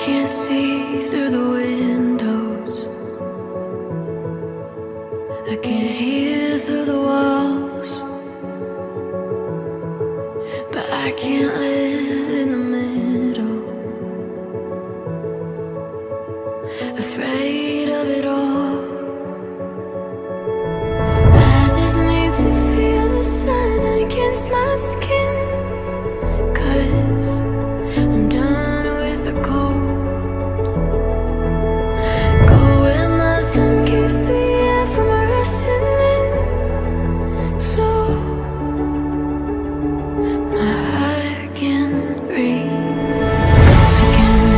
can't see through the windows, I can't hear through the walls, but I can't live in the middle, afraid of it all. I just need to feel the sun against my skin, 'cause I'm done with the cold. Go where nothing keeps the air from rushing in, so my heart can breathe again.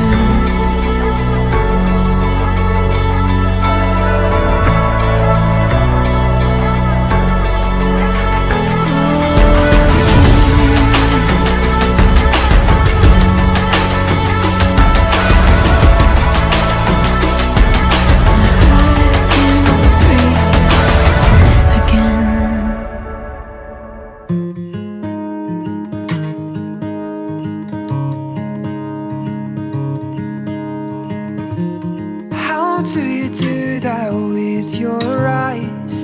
How do you do that with your eyes?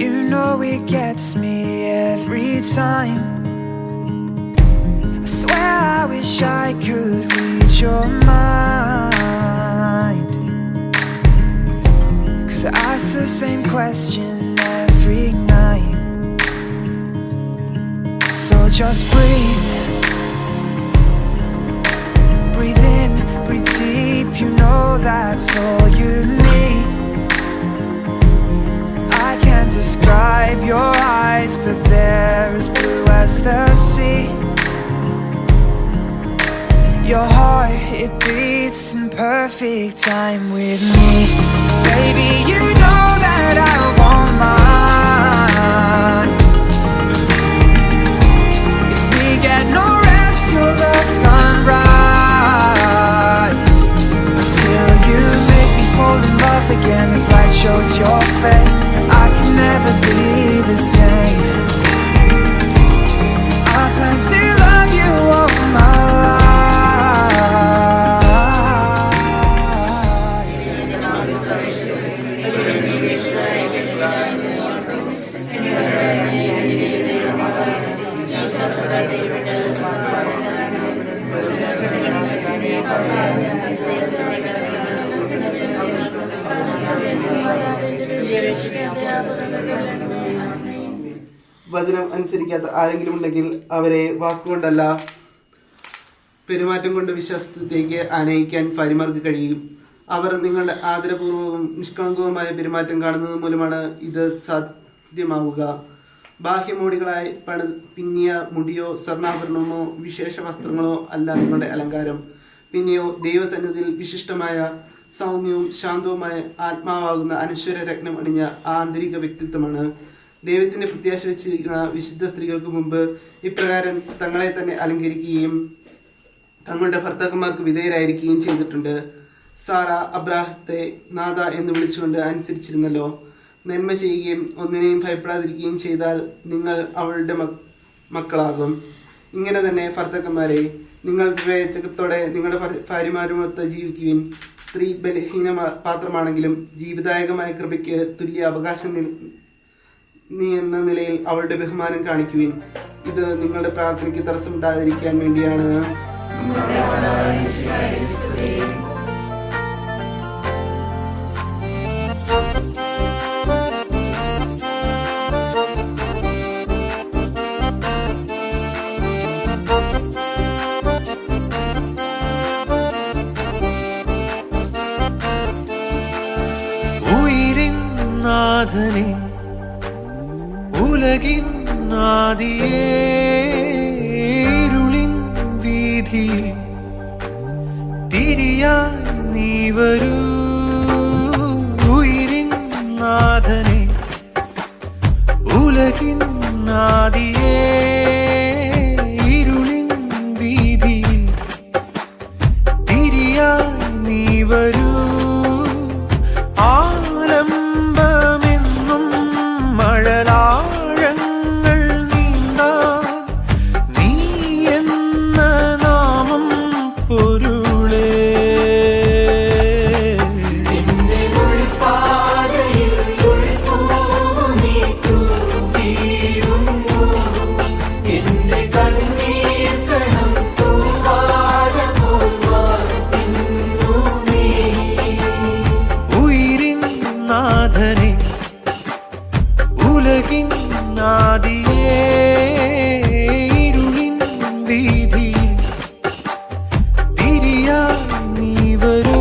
You know it gets me every time. I swear I wish I could read your mind, 'cause I ask the same question every night. So just breathe. Breathe in, breathe deep, you know that's all you need. I can't describe your eyes, but they're as blue as the sea. Your heart, it beats in perfect time with me. Baby, you know that I won't mind if we get no rest till the sunrise, until you make me fall in love again as light shows your face. I can never be the same. I plan to love you all my life. വചനം അനുസരിക്കാത്ത ആരെങ്കിലും ഉണ്ടെങ്കിൽ അവരെ വാക്കുകൊണ്ടല്ല പെരുമാറ്റം കൊണ്ട് വിശ്വാസത്തിലേക്ക് ആനയിക്കാൻ ഭാര്യമാർക്ക് കഴിയും. അവർ നിങ്ങളുടെ ആദരപൂർവ്വവും നിഷ്കളങ്കവുമായ പെരുമാറ്റം കാണുന്നത് മൂലമാണ് ഇത് സാധ്യമാവുക. ബാഹ്യമോടികളായി പിന്നിയ മുടിയോ സ്വർണ്ണാഭരണമോ വിശേഷ വസ്ത്രങ്ങളോ അല്ല നിങ്ങളുടെ അലങ്കാരം. പിന്നെയോ ദൈവസന്നിധിയിൽ വിശിഷ്ടമായ സൗമ്യവും ശാന്തവുമായ ആത്മാവാകുന്ന അനശ്വര രത്നം അണിഞ്ഞ ആന്തരിക വ്യക്തിത്വമാണ്. ദൈവത്തിൻ്റെ പ്രത്യാശ വെച്ചിരിക്കുന്ന വിശുദ്ധ സ്ത്രീകൾക്ക് മുമ്പ് ഇപ്രകാരം തങ്ങളെ തന്നെ അലങ്കരിക്കുകയും തങ്ങളുടെ ഭർത്താക്കന്മാർക്ക് വിധേയരായിരിക്കുകയും ചെയ്തിട്ടുണ്ട്. സാറ അബ്രാഹത്തെ നാഥ എന്ന് വിളിച്ചുകൊണ്ട് അനുസരിച്ചിരുന്നല്ലോ. നന്മ ചെയ്യുകയും ഒന്നിനെയും ഭയപ്പെടാതിരിക്കുകയും ചെയ്താൽ നിങ്ങൾ അവളുടെ മക്കളാകും. ഇങ്ങനെ തന്നെ ഭർത്താക്കന്മാരെ, നിങ്ങൾ വിവേചകത്തോടെ നിങ്ങളുടെ ഭാര്യമാരുമൊത്ത് ജീവിക്കുവിൻ. സ്ത്രീ ബലഹീന പാത്രമാണെങ്കിലും ജീവിതായകമായ കൃപയ്ക്ക് തുല്യ അവകാശം നീ എന്ന നിലയിൽ അവളുടെ ബഹുമാനം കാണിക്കുവിൻ. ഇത് നിങ്ങളുടെ പ്രാർത്ഥനയ്ക്ക് തടസ്സമുണ്ടാതിരിക്കാൻ വേണ്ടിയാണ്. ഉയിരിൻ നാഥനെ, ഉലകിൻ ആദിയേ, ഇരുളിൻ വീഥിയിൽ തിരിയാൻ നീ വരൂ. ഉയിരിൻ നാഥനെ, ഉലകിൻ ആദിയേ, ഇരുളിൻ വീഥിയിൽ തിരിയാൻ നീ വരൂ. ആലംബമെന്നും മഴലാഴങ്ങൾ നീന്താൻ നീ എന്ന നാഥനെ ഉലകിൻ ആദിയേ ഇരുളിൻ വീതിയിൽ തിരിയാൻ നീ വരൂ.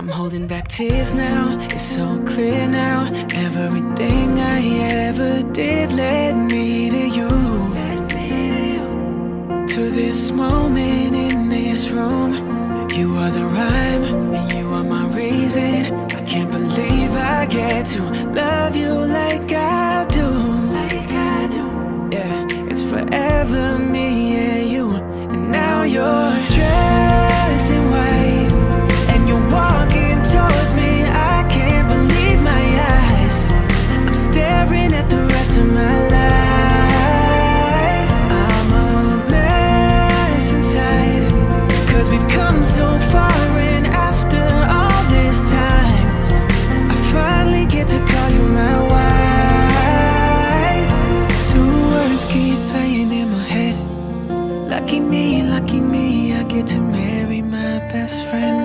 I'm holding back tears now, it's so clear now. Everything I ever did led me to you. To this moment in this room, you are the rhyme and you are my reason. I can't believe I get to love you like I do. Yeah, it's forever me and you, and now you're dressed in white and you're walking towards me. I can't believe my eyes, I'm staring at the rest of my life. I'm a mess inside, 'cause we've come so far, and after all this time I finally get to call you my wife. Two words keep playing in my head. Lucky me, I get to marry my best friend.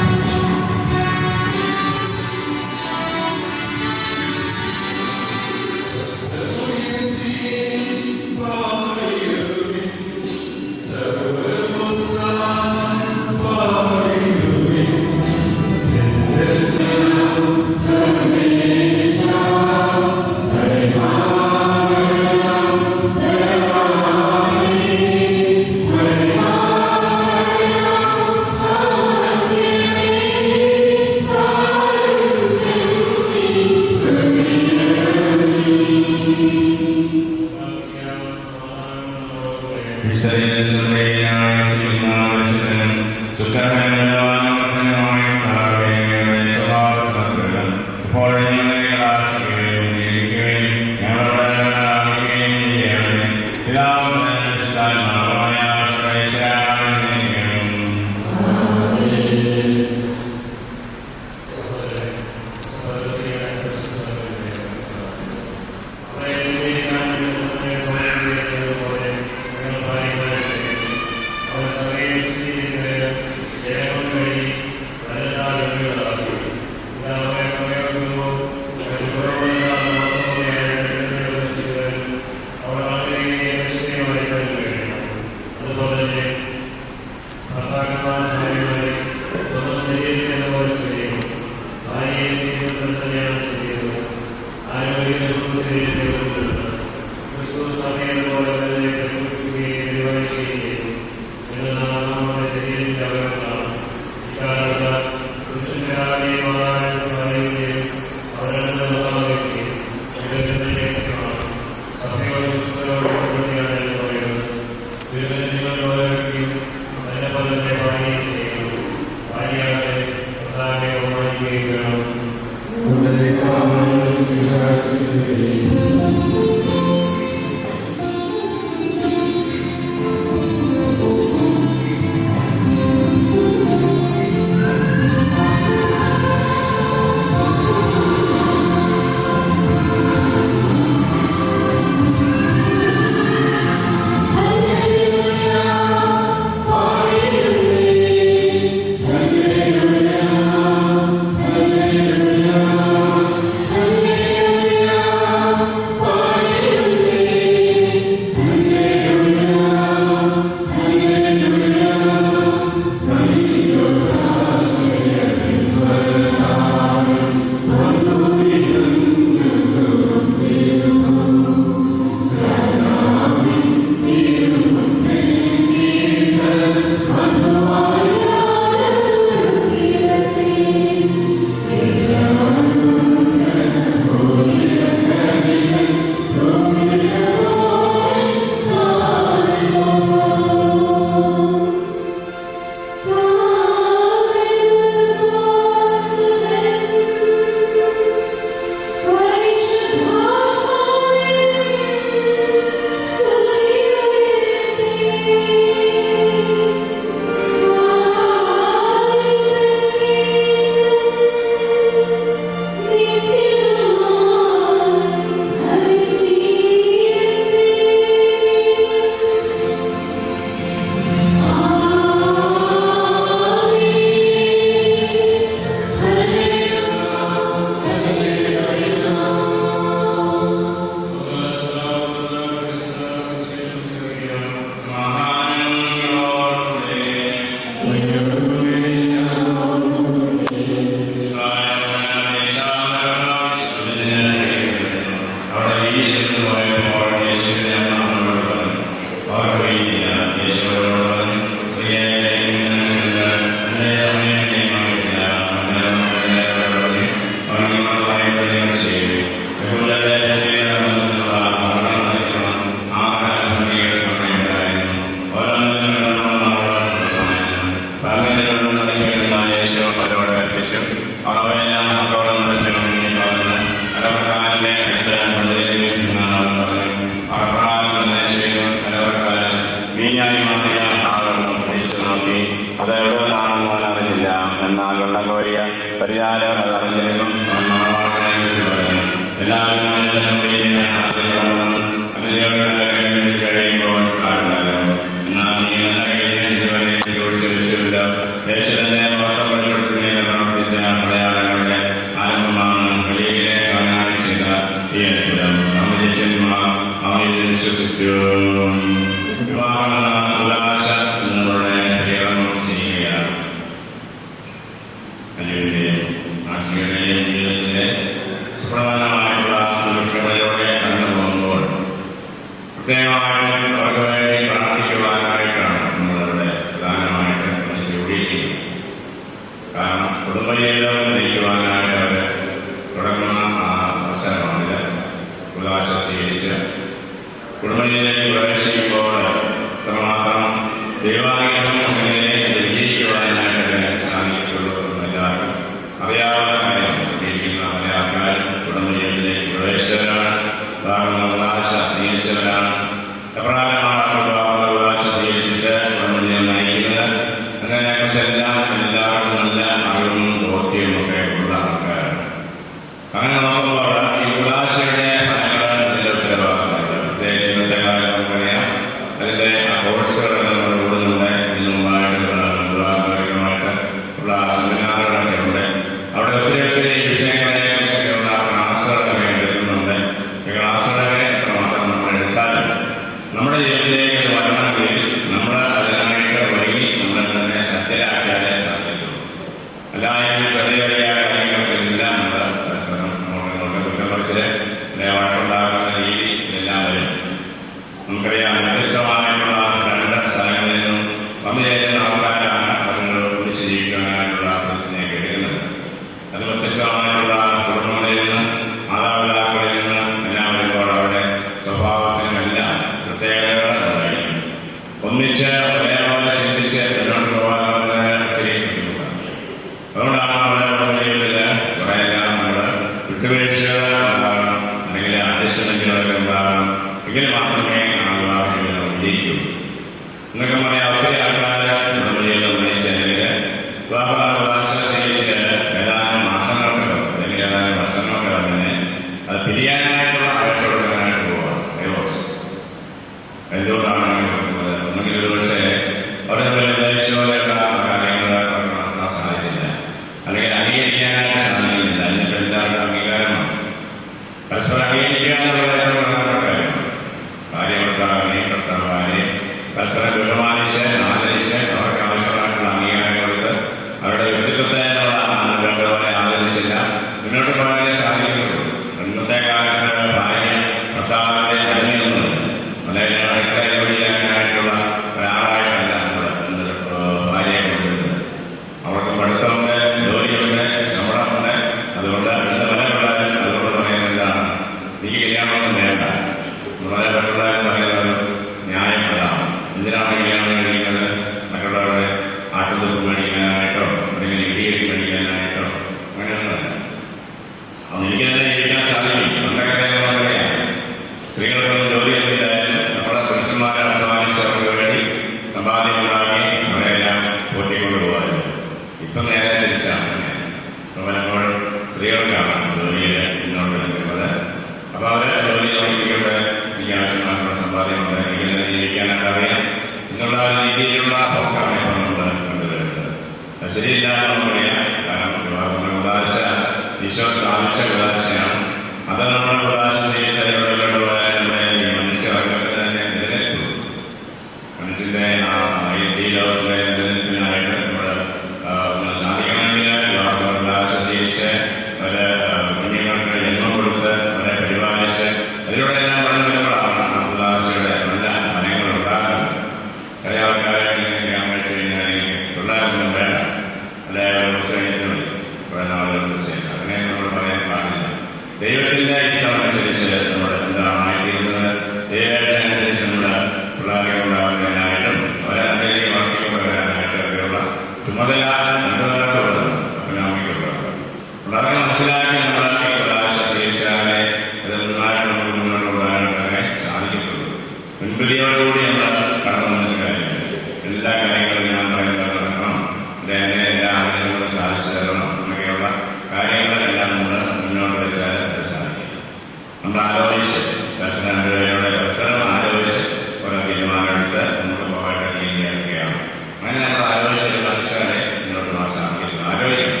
നമ്മൾ ആലോചിച്ച് ദർശനങ്ങളുടെ പരസ്പരം ആലോചിച്ച് ഓരോ തീരുമാനമെടുത്ത് നമുക്ക് പോകാൻ രീതിയാണ്. അങ്ങനെ നമ്മൾ ആലോചിച്ച് മനുഷ്യരെ മുന്നോട്ട് പോകാൻ സാധിക്കുന്നു. ആലോചിക്കണം.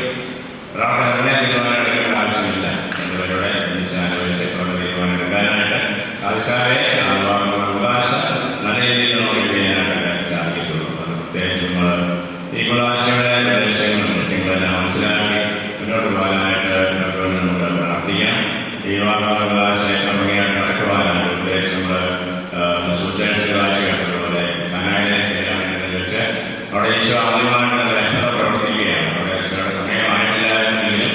ഒരാൾക്ക് തന്നെ തീരുമാനം എടുക്കേണ്ട ആവശ്യമില്ല. രണ്ടുപേരുടെ ഒന്നിച്ച് ആലോചിച്ച് ഓരോ തീരുമാനം എടുക്കാനായിട്ട് സാധിച്ചാലേ അവകാശം നല്ല രീതിയിൽ നമുക്ക് ചെയ്യാനായിട്ട് സാധിക്കുള്ളൂ. അത് പ്രത്യേകിച്ച് നമ്മൾ ഈ കുളാശയുടെ നിർദ്ദേശങ്ങളും ലക്ഷ്യങ്ങളെല്ലാം മനസ്സിലാക്കി മുന്നോട്ട് പോകാനായിട്ട് നമുക്ക് പ്രാർത്ഥിക്കാം. ഈ വാക്കാവകാശം ഭംഗിയായിട്ട് നടക്കുവാനാണ് ഉദ്ദേശം. നമ്മൾ സുശേഷ കാഴ്ച കണ്ടതുപോലെ കനാലിനെ വെച്ച് അവിടെ ഈശോ ആദ്യമായിട്ട് നല്ല പ്രവർത്തിക്കുകയാണ്. അവിടെ ഈശോയുടെ സമയമായിട്ടില്ല എന്നെങ്കിലും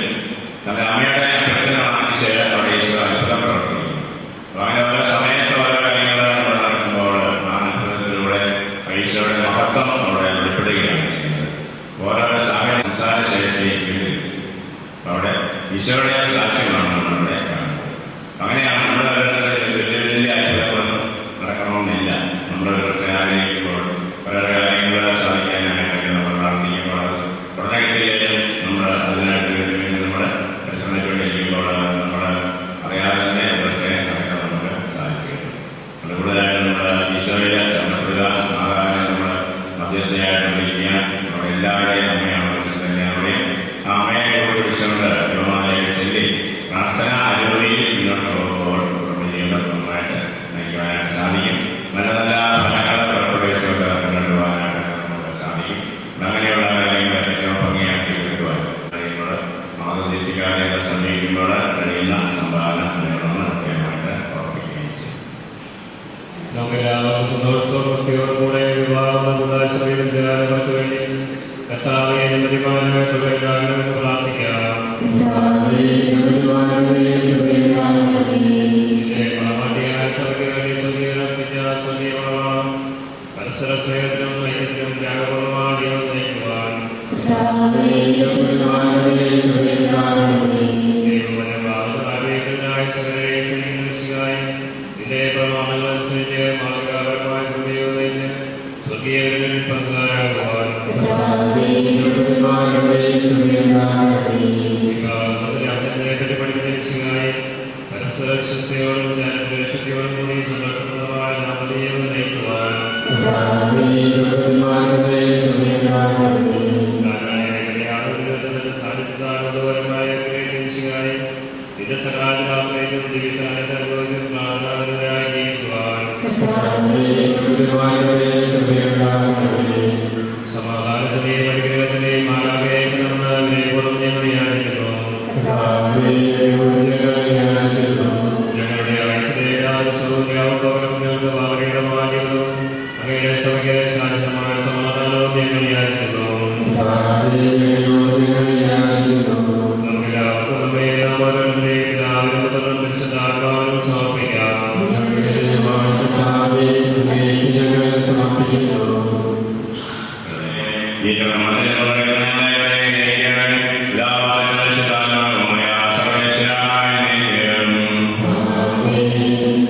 നമ്മുടെ അമ്മയുടെ അഭ്യർത്ഥന വാങ്ങിച്ച് അവിടെ ഈശോ അത്ഭുതം പ്രവർത്തിക്കും. അപ്പോൾ അങ്ങനെ ഓരോ സമയത്ത് ഓരോ കാര്യങ്ങൾ നമ്മൾ നടക്കുമ്പോൾ ആ അത്ഭുതത്തിലൂടെ ഈശോയുടെ മഹത്വം അവിടെ വെളിപ്പെടുകയാണ് ചെയ്യുന്നത്. ഓരോ സാഹചര്യം സംസാരശേഷി കിട്ടും. അവിടെ ഈശോയുടെ സാക്ഷ്യമാണ് നമ്മളവിടെ കാണുന്നത്. അങ്ങനെയാണ് നമ്മൾ വലിയ വലിയ അത്ഭുതങ്ങളൊന്നും നടക്കണമെന്നില്ല. നമ്മൾ കുറച്ച് ആഗ്രഹിക്കുമ്പോൾ ഓരോ കാര്യങ്ങൾ സാധിക്കാനായിട്ട് നമ്മൾ പ്രാർത്ഥിക്കുമ്പോൾ ഉടനെ കിട്ടിയാലും നമ്മൾ അതിനായിട്ട് വേണ്ടി നമ്മൾ പരിശ്രമിച്ചുകൊണ്ടിരിക്കുമ്പോൾ നമ്മൾ അറിയാതെ തന്നെ കുറച്ച് നടക്കാൻ നമുക്ക് സാധിച്ചു. അത് കൂടുതലായിട്ട് നമ്മൾ ഈശോയെ ചന്തപ്പെടുക, ആകാരം നമ്മൾ മധ്യസ്ഥയായിട്ടുണ്ടിരിക്കുക. നമ്മുടെ എല്ലാവരുടെയും അമ്മയാണ് തന്നെയാവുകയും ആ അമ്മയെ പിടിച്ചുകൊണ്ട് രോമാലയം ചൊല്ലി പ്രാർത്ഥന അനുഭവിയിൽ മുന്നോട്ട് പോകുമ്പോൾ നമ്മുടെ ജീവിതം നന്നായിട്ട് നയിക്കുവാനായിട്ട് സാധിക്കും. നല്ല നല്ല ഫലങ്ങൾ പുറപ്പെടുവിച്ചുകൊണ്ട് മുന്നോട്ട് പോകാനായിട്ട് നമുക്ക് സാധിക്കും. അങ്ങനെയുള്ള കാര്യങ്ങൾ ഏറ്റവും ഭംഗിയാക്കി എടുക്കുവാൻ കഴിയുമ്പോൾ മാതൃത്വകാരെ സമീപിക്കുമ്പോൾ കഴിയുന്ന സംഭാവന നൽകണമെന്ന് പ്രത്യേകമായിട്ട് ഓർമ്മിക്കുകയും ചെയ്യും. നമുക്കെല്ലാവർക്കും സന്തോഷത്തോടെ വിവാഹം കൂടാശങ്ങൾക്ക് വേണ്ടി കർത്താവേ പ്രതിമാനമേ തുടരാമെന്ന് പ്രാർത്ഥിക്കാം. പരസ്പര സ്നേഹത്തിനും ഐക്യത്തിനും ത്യാഗപൂർവ്വമായി നയിക്കുവാൻ ദൈവപരമാർഗനായി സകലേശിയായി ഇതിലെ പ്രമാണങ്ങളനുസരിച്ച് മാർഗപരമായി ഉപയോഗിച്ച് സ്വർഗീയങ്ങളിൽ പങ്കാളിയാകുവാൻ അർത്ഥത്തിനെപ്പറ്റി പഠിപ്പിച്ചതായി പരസ്പര വിശ്വസ്തയോടും ജനശക്തിയോടും കൂടി സന്തോഷപ്രദമായ നാമധേയം നയിക്കുവാൻ സാധിച്ചതായ ഇത് സകാലമാശ്രയിക്കും ദിവസാനത്തെ അനുഭവിക്കും പ്രാർത്ഥനാതരായി ജീവിക്കുവാൻ സമാധാനത്തിന്റെയും അനുഗ്രഹത്തിന്റെയും മാർഗേയണമെന്ന് വിനയപൂർവ്വം ഞങ്ങൾ യാചിക്കുന്നു. ഞങ്ങളുടെ ഐശ്വര്യവും ഞങ്ങൾക്ക് ഭാഗീതമാകുന്നു. അങ്ങയുടെ സഭയ്ക്ക് ശാന്തമായ സമാധാനവും ഞങ്ങൾ യാചിക്കുന്നു. നമുക്കെല്ലാവർക്കും നമ്മെ ഓരോരുത്തരെയും പിതാവിനും പുത്രനും പരിശുദ്ധാത്മാവിനും സമർപ്പിക്കാം.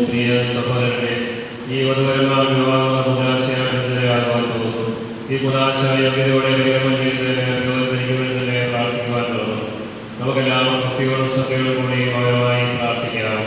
പ്രിയ സഹോദരനെ, ഈ വധുവരന്മാർ വിവാഹ കുദാശയാകാൻ പോകുന്നു. ഈ കുദാശ യോഗ്യതയോടെ വിരമം ചെയ്തതിനെ പ്രാർത്ഥിക്കുവാൻ തുടങ്ങും. നമുക്കെല്ലാവരും ഭക്തിയോടും ശ്രദ്ധയോടും കൂടി ഓരോന്നായി പ്രാർത്ഥിക്കാം.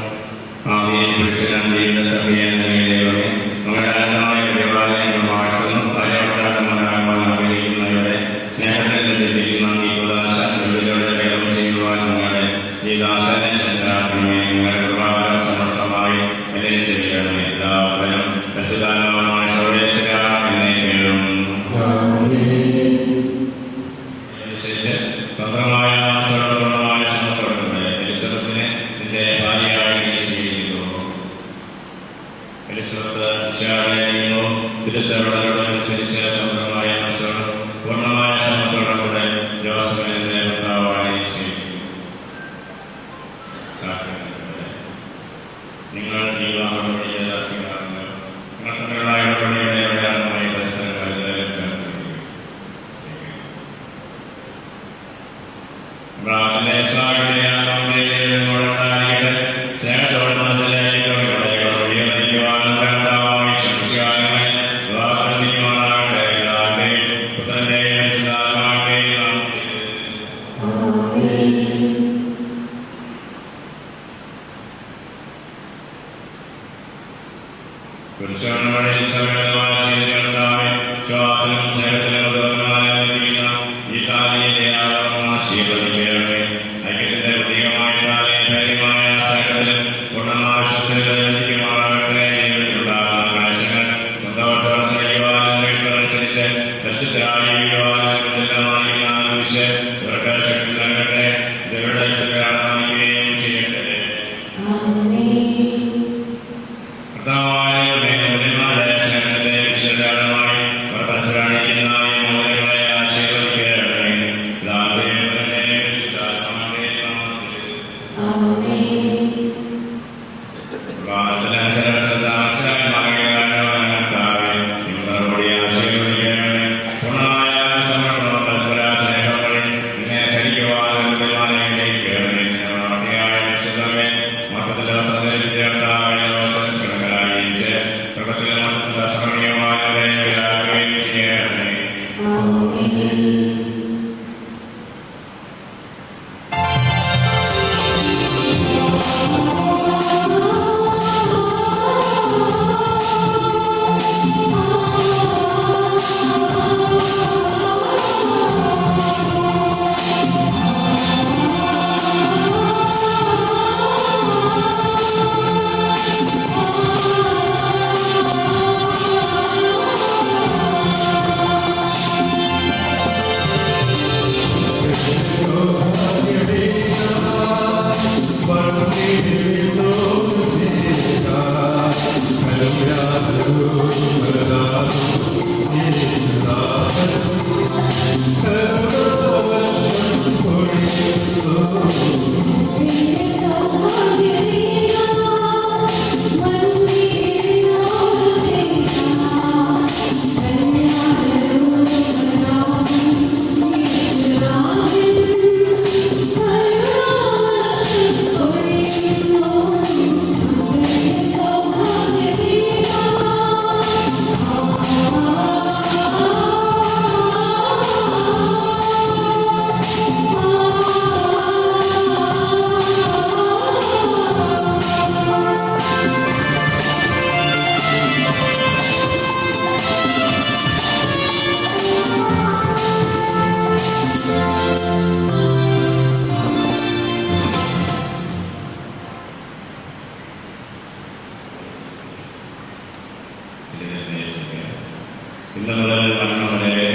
ഇന്ന് മുതൽ മരണം വരെ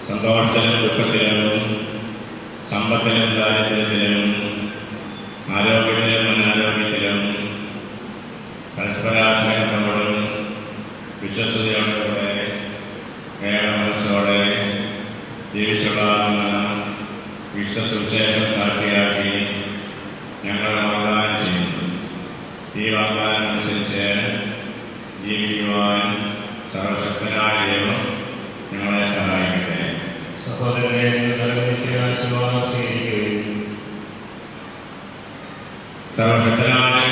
സന്തോഷത്തിലും ദുഃഖത്തിലും സമ്പത്തിലും ദാരിദ്ര്യത്തിലും ആരോഗ്യത്തിലും അനാരോഗ്യത്തിലും പരസ്പരാശ്രയത്തോടും വിശ്വസ്തയോടെ മനസ്സോടെ ജീവിച്ചുള്ള വിശ്വസുവിശേഷം സാക്ഷിയാക്കി ഞങ്ങൾ വാഗ്ദാനം ചെയ്യുന്നു. ഈ വാഗ്ദാനം അനുസരിച്ച് ജീവിക്കുവാൻ സർവശക്തനായ ദൈവം ഞങ്ങളെ സഹായിക്കട്ടെ. സഹോദരനെ ആശീർവാദം സ്വീകരിക്കുകയും സർവശക്തനായ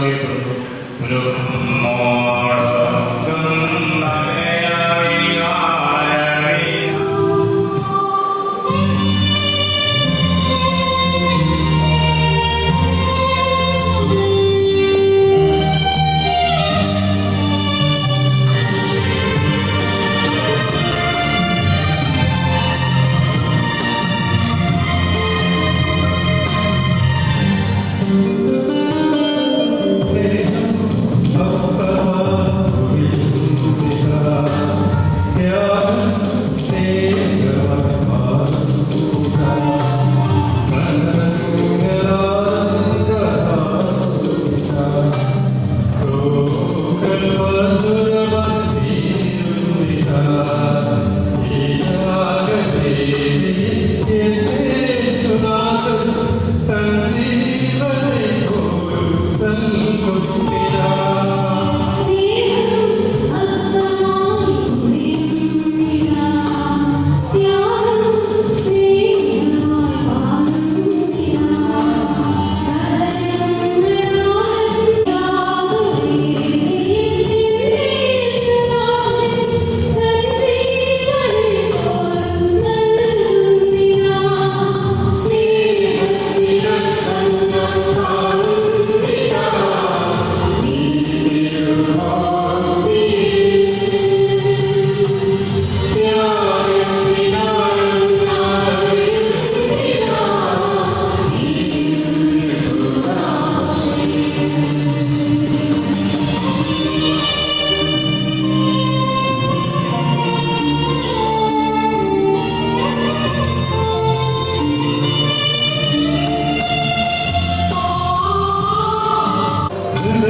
ചെയ്യപ്പെടുന്നു.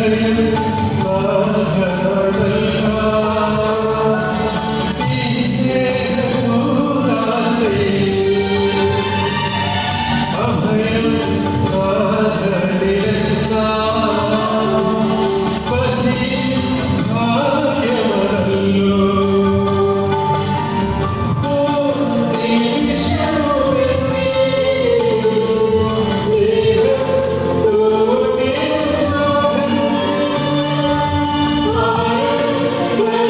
Thank you.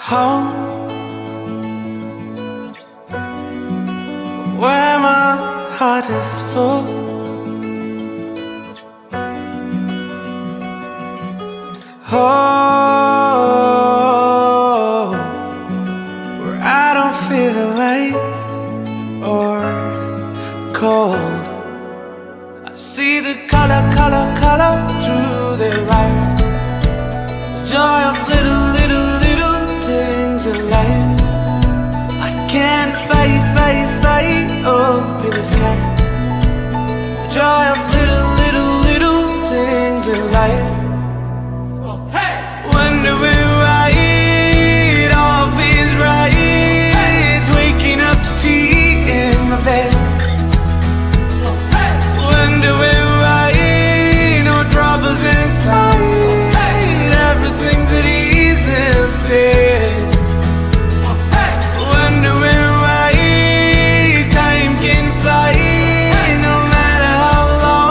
home, where my heart is full. Oh, where I don't feel the rain or cold. I see the color through their eyes. Joy of little things in life. I can't fight up in the sky. Joy of little things in life. Wonder why it all feels right. Waking up to tea in my bed. Wonder why no troubles inside. Everything's at ease instead. Wonder why time can fly, no matter how long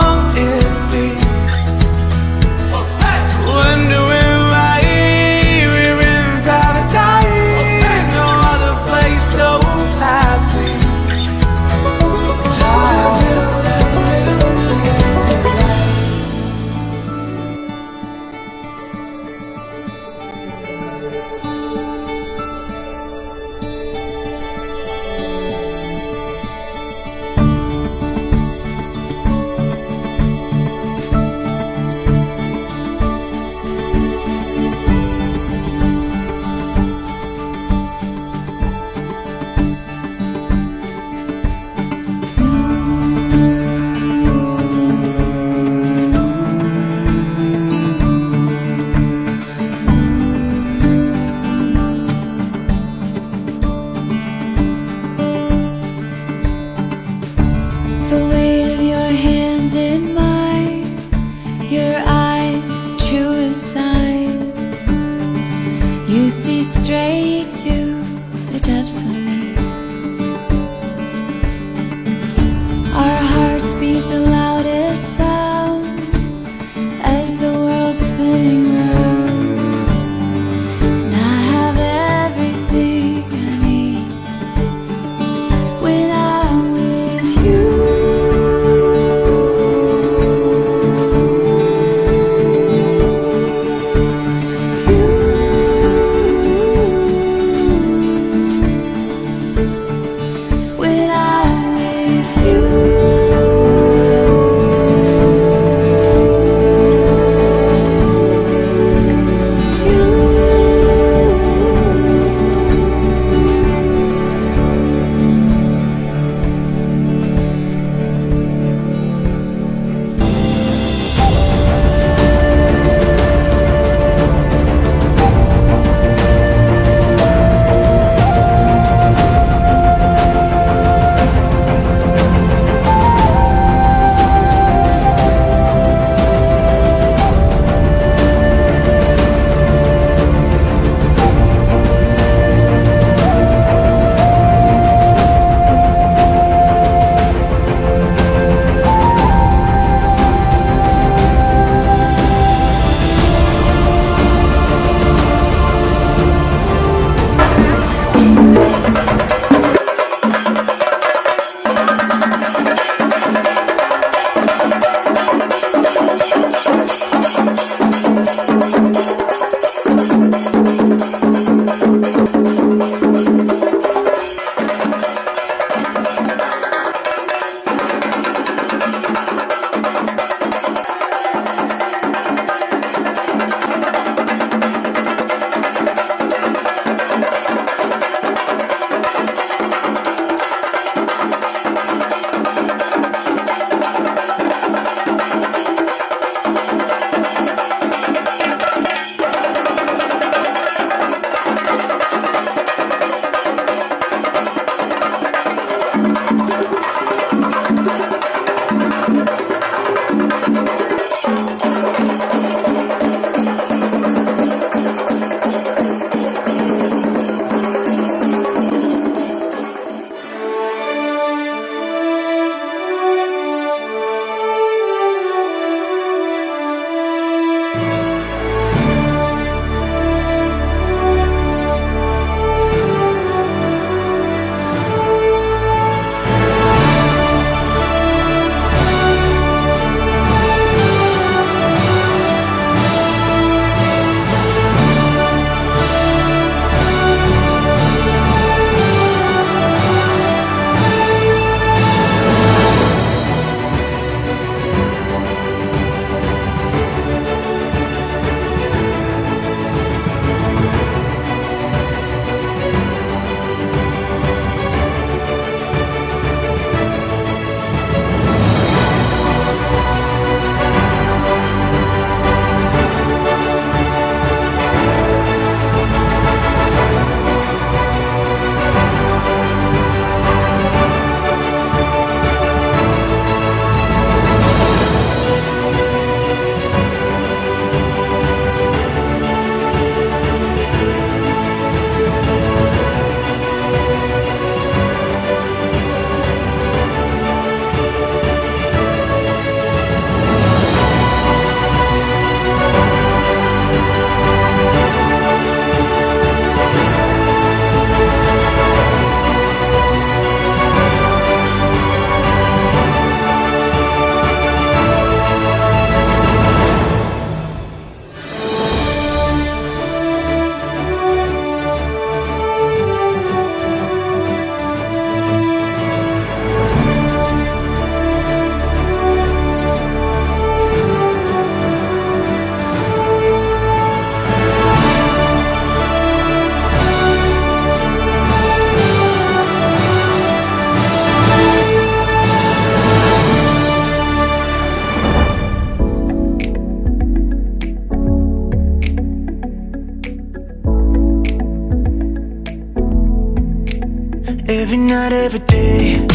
every night, every day.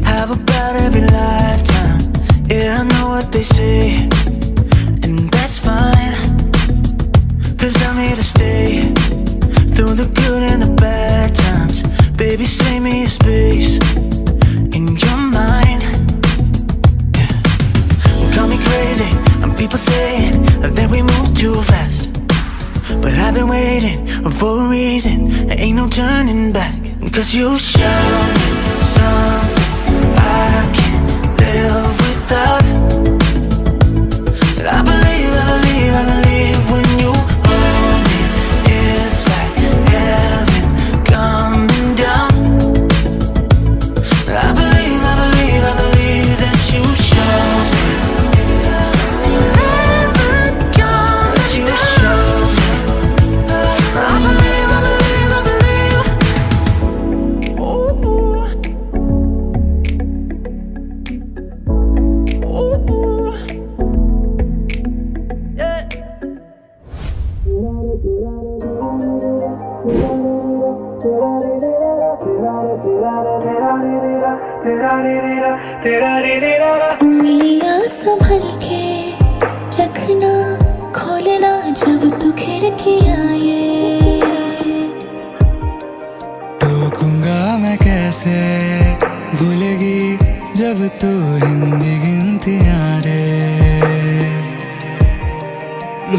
How about every lifetime? Yeah, I know what they say, and that's fine, 'cause I'm here to stay. Through the good and the bad times, baby, save me a space in your mind. Yeah. Call me crazy, and people saying that we move too fast, but I've been waiting for a reason. There ain't no turning back, 'cause you show me something I can't live without. I believe, I believe, I believe when you hold me, it's like heaven coming down. I believe, I believe, I believe that you show me heaven coming that you show me. I believe, I believe, I believe. Ooh. Ooh. Yeah. उंगलियां संभल के रखना, खोलना जब तू खिड़कियां ये। टोकूंगा मैं कैसे, भूलेगी जब तू हिंदी गिनतियां रे।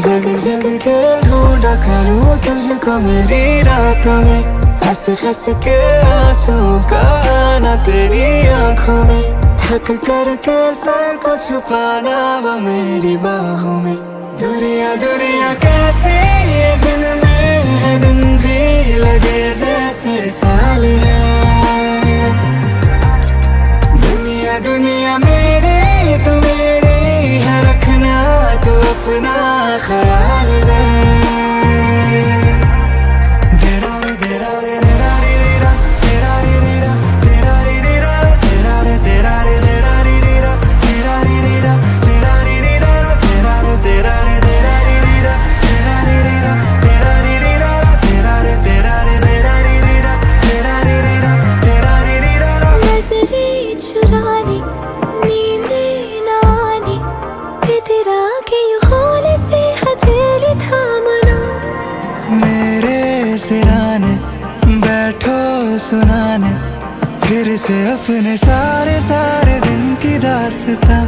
जग जग के ढूंढा करूं तुझको मेरी रातों में, हंस हंस के आंसू का आना तेरी आंखों में। थक करके सर को छुपाना वो मेरी बाहों में। दुनिया दुनिया कैसी ये जिनमें है दिन भी लगे जैसे साल है। दुनिया दुनिया मेरी तू मेरी है, रखना तू अपना ख्याल में। नजरें चुराने, नींदें ना आने, फितरा के यूं हौले से हथेली थामना। मेरे सिराने बैठो सुनाने, फिर से अपने सारे सारे दिन की दास्तां।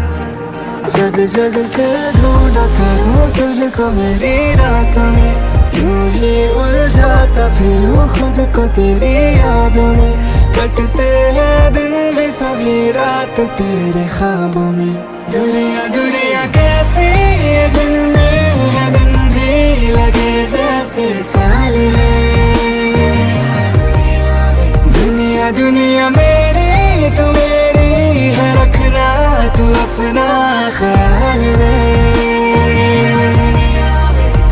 जग जग के ढूंढा करूं तुझको मेरी रातों में, यूं ही उलझाता फिरूं खुद को तेरी यादों में। कटते हैं दिन भी सभी रात तेरे ख्वाबों में। दुनिया दुनिया कैसी ये जिनमें है दिन भी लगे जैसे साल है। दुनिया दुनिया मेरी तू मेरी है, रखना तू अपना ख्याल में।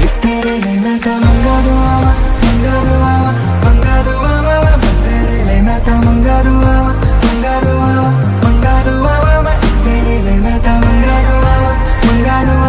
एक तेरे लिए मैं तो मंगा दुआवा, मंगा दुआवा, मंगा दुआवा। बस तेरे लिए मैं तो मंगा दुआवा, मंगा दुआवा, मंगा दुआवा। मैं तेरे लिए मैं तो मंगा दुआवा, मंगा दुआवा।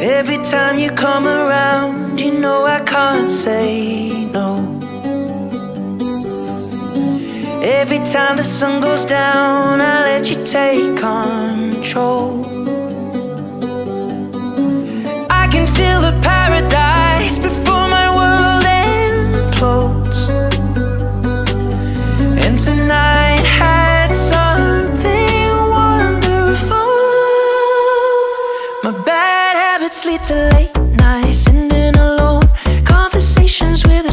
Every time you come around, you know I can't say no. Every time the sun goes down, I let you take control. I can feel the paradise before my world implodes. And tonight had something wonderful. My bad habits lead to late nights, ending alone, conversations with